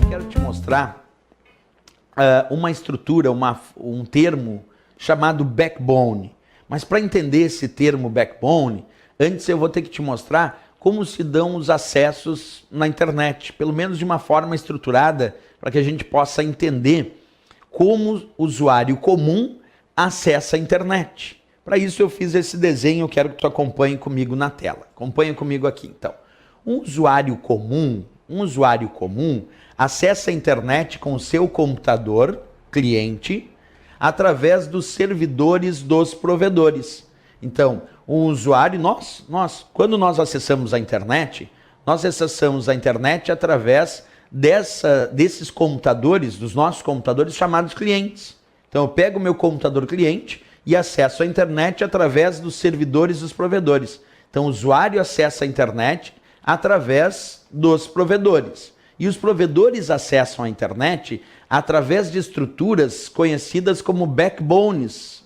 Quero te mostrar uma estrutura, um termo chamado backbone. Mas para entender esse termo backbone, antes eu vou ter que te mostrar como se dão os acessos na internet, pelo menos de uma forma estruturada, para que a gente possa entender como o usuário comum acessa a internet. Para isso eu fiz esse desenho, eu quero que tu acompanhe comigo na tela. Acompanha comigo aqui, então. Um usuário comum acessa a internet com o seu computador, cliente, através dos servidores dos provedores. Então, o usuário, quando nós acessamos a internet, nós acessamos a internet através desses computadores, dos nossos computadores chamados clientes. Então, eu pego o meu computador cliente e acesso a internet através dos servidores dos provedores. Então, o usuário acessa a internet através dos provedores. E os provedores acessam a internet através de estruturas conhecidas como backbones.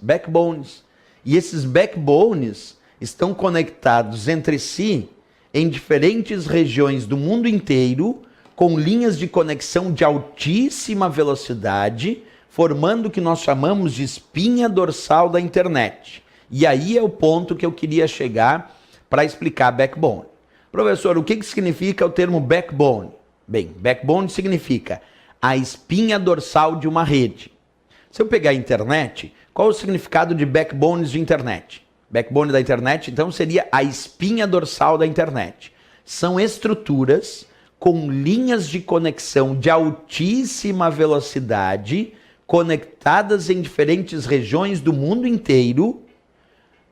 E esses backbones estão conectados entre si em diferentes regiões do mundo inteiro, com linhas de conexão de altíssima velocidade, formando o que nós chamamos de espinha dorsal da internet. E aí é o ponto que eu queria chegar para explicar backbone. Professor, o que significa o termo backbone? Bem, backbone significa a espinha dorsal de uma rede. Se eu pegar a internet, qual o significado de backbones de internet? Backbone da internet, então, seria a espinha dorsal da internet. São estruturas com linhas de conexão de altíssima velocidade, conectadas em diferentes regiões do mundo inteiro,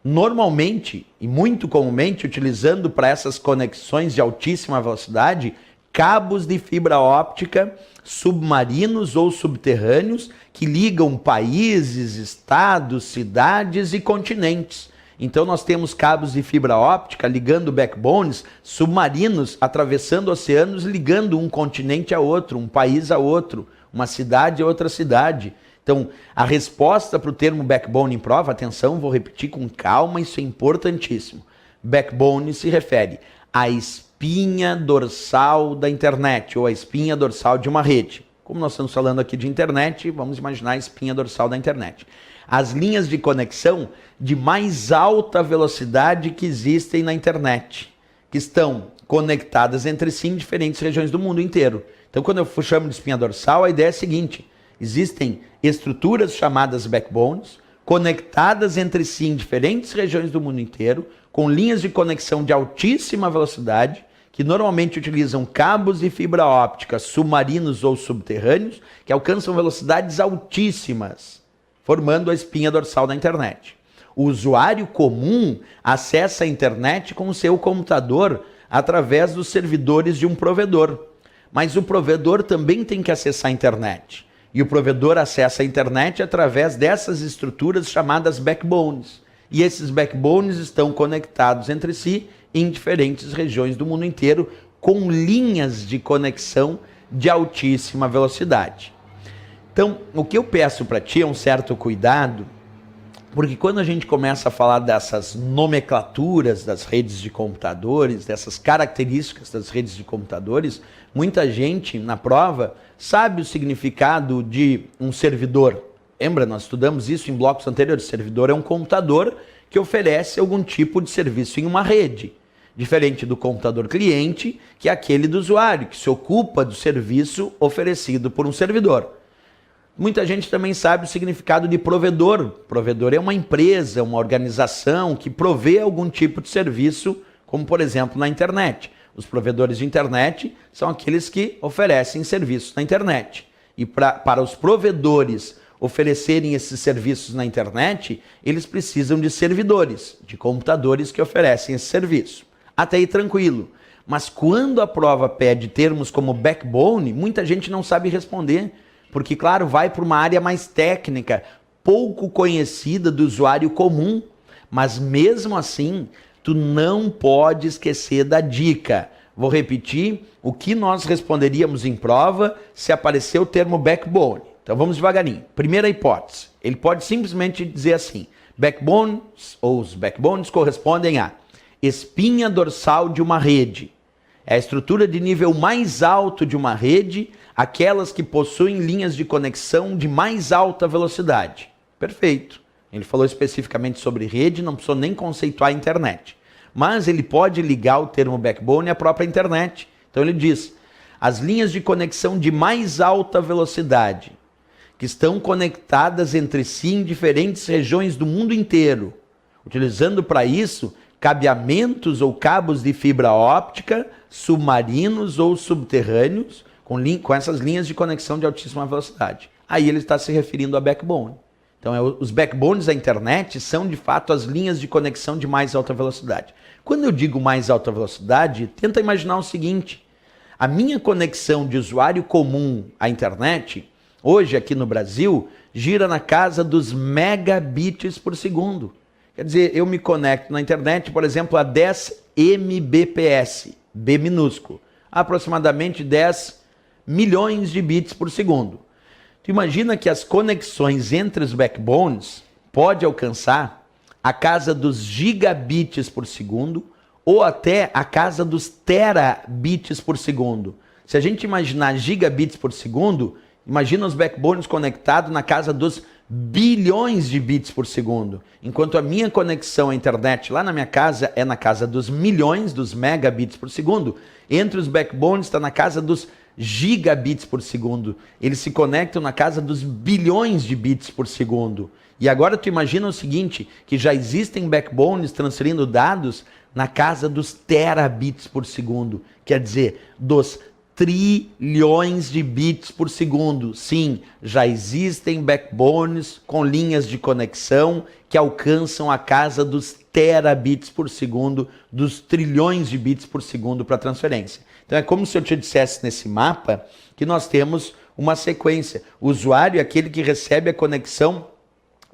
normalmente e muito comumente utilizando para essas conexões de altíssima velocidade cabos de fibra óptica submarinos ou subterrâneos que ligam países, estados, cidades e continentes. Então nós temos cabos de fibra óptica ligando backbones submarinos, atravessando oceanos, ligando um continente a outro, um país a outro, uma cidade a outra cidade. Então, a resposta para o termo backbone em prova, atenção, vou repetir com calma, isso é importantíssimo. Backbone se refere à espinha dorsal da internet, ou a espinha dorsal de uma rede. Como nós estamos falando aqui de internet, vamos imaginar a espinha dorsal da internet. As linhas de conexão de mais alta velocidade que existem na internet, que estão conectadas entre si em diferentes regiões do mundo inteiro. Então, quando eu chamo de espinha dorsal, a ideia é a seguinte: existem estruturas chamadas backbones, conectadas entre si em diferentes regiões do mundo inteiro, com linhas de conexão de altíssima velocidade, que normalmente utilizam cabos de fibra óptica submarinos ou subterrâneos, que alcançam velocidades altíssimas, formando a espinha dorsal da internet. O usuário comum acessa a internet com o seu computador através dos servidores de um provedor. Mas o provedor também tem que acessar a internet. E o provedor acessa a internet através dessas estruturas chamadas backbones. E esses backbones estão conectados entre si em diferentes regiões do mundo inteiro, com linhas de conexão de altíssima velocidade. Então, o que eu peço para ti é um certo cuidado, porque quando a gente começa a falar dessas nomenclaturas das redes de computadores, dessas características das redes de computadores, muita gente na prova sabe o significado de um servidor. Lembra, nós estudamos isso em blocos anteriores. Servidor é um computador que oferece algum tipo de serviço em uma rede, diferente do computador cliente, que é aquele do usuário, que se ocupa do serviço oferecido por um servidor. Muita gente também sabe o significado de provedor. Provedor é uma empresa, uma organização que provê algum tipo de serviço, como por exemplo na internet. Os provedores de internet são aqueles que oferecem serviços na internet. E para os provedores oferecerem esses serviços na internet, eles precisam de servidores, de computadores que oferecem esse serviço. Até aí tranquilo. Mas quando a prova pede termos como backbone, muita gente não sabe responder. Porque, claro, vai para uma área mais técnica, pouco conhecida do usuário comum. Mas mesmo assim, tu não pode esquecer da dica. Vou repetir o que nós responderíamos em prova se aparecer o termo backbone. Então vamos devagarinho. Primeira hipótese, ele pode simplesmente dizer assim: backbones, ou os backbones correspondem a espinha dorsal de uma rede. É a estrutura de nível mais alto de uma rede, aquelas que possuem linhas de conexão de mais alta velocidade. Perfeito. Ele falou especificamente sobre rede, não precisou nem conceituar a internet. Mas ele pode ligar o termo backbone à própria internet. Então ele diz, as linhas de conexão de mais alta velocidade, que estão conectadas entre si em diferentes regiões do mundo inteiro, utilizando para isso cabeamentos ou cabos de fibra óptica, submarinos ou subterrâneos, com essas linhas de conexão de altíssima velocidade. Aí ele está se referindo a backbone. Então, os backbones da internet são, de fato, as linhas de conexão de mais alta velocidade. Quando eu digo mais alta velocidade, tenta imaginar o seguinte, a minha conexão de usuário comum à internet, hoje aqui no Brasil, gira na casa dos megabits por segundo. Quer dizer, eu me conecto na internet, por exemplo, a 10 Mbps, B minúsculo, aproximadamente 10 milhões de bits por segundo. Tu imagina que as conexões entre os backbones pode alcançar a casa dos gigabits por segundo ou até a casa dos terabits por segundo. Se a gente imaginar gigabits por segundo, imagina os backbones conectados na casa dos bilhões de bits por segundo. Enquanto a minha conexão à internet lá na minha casa é na casa dos milhões, dos megabits por segundo, entre os backbones está na casa dos gigabits por segundo. Eles se conectam na casa dos bilhões de bits por segundo. E agora tu imagina o seguinte, que já existem backbones transferindo dados na casa dos terabits por segundo. Quer dizer, dos trilhões de bits por segundo. Sim, já existem backbones com linhas de conexão que alcançam a casa dos terabits por segundo, dos trilhões de bits por segundo para transferência. Então é como se eu te dissesse nesse mapa que nós temos uma sequência. O usuário é aquele que recebe a conexão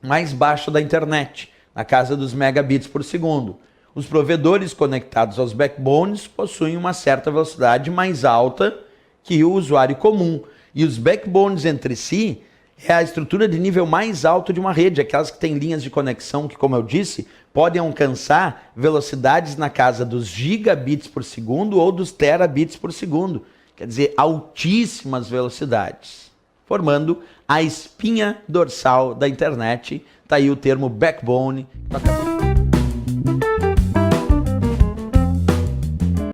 mais baixa da internet, na casa dos megabits por segundo. Os provedores conectados aos backbones possuem uma certa velocidade mais alta que o usuário comum. E os backbones entre si é a estrutura de nível mais alto de uma rede, aquelas que têm linhas de conexão que, como eu disse, podem alcançar velocidades na casa dos gigabits por segundo ou dos terabits por segundo. Quer dizer, altíssimas velocidades, formando a espinha dorsal da internet. Está aí o termo backbone.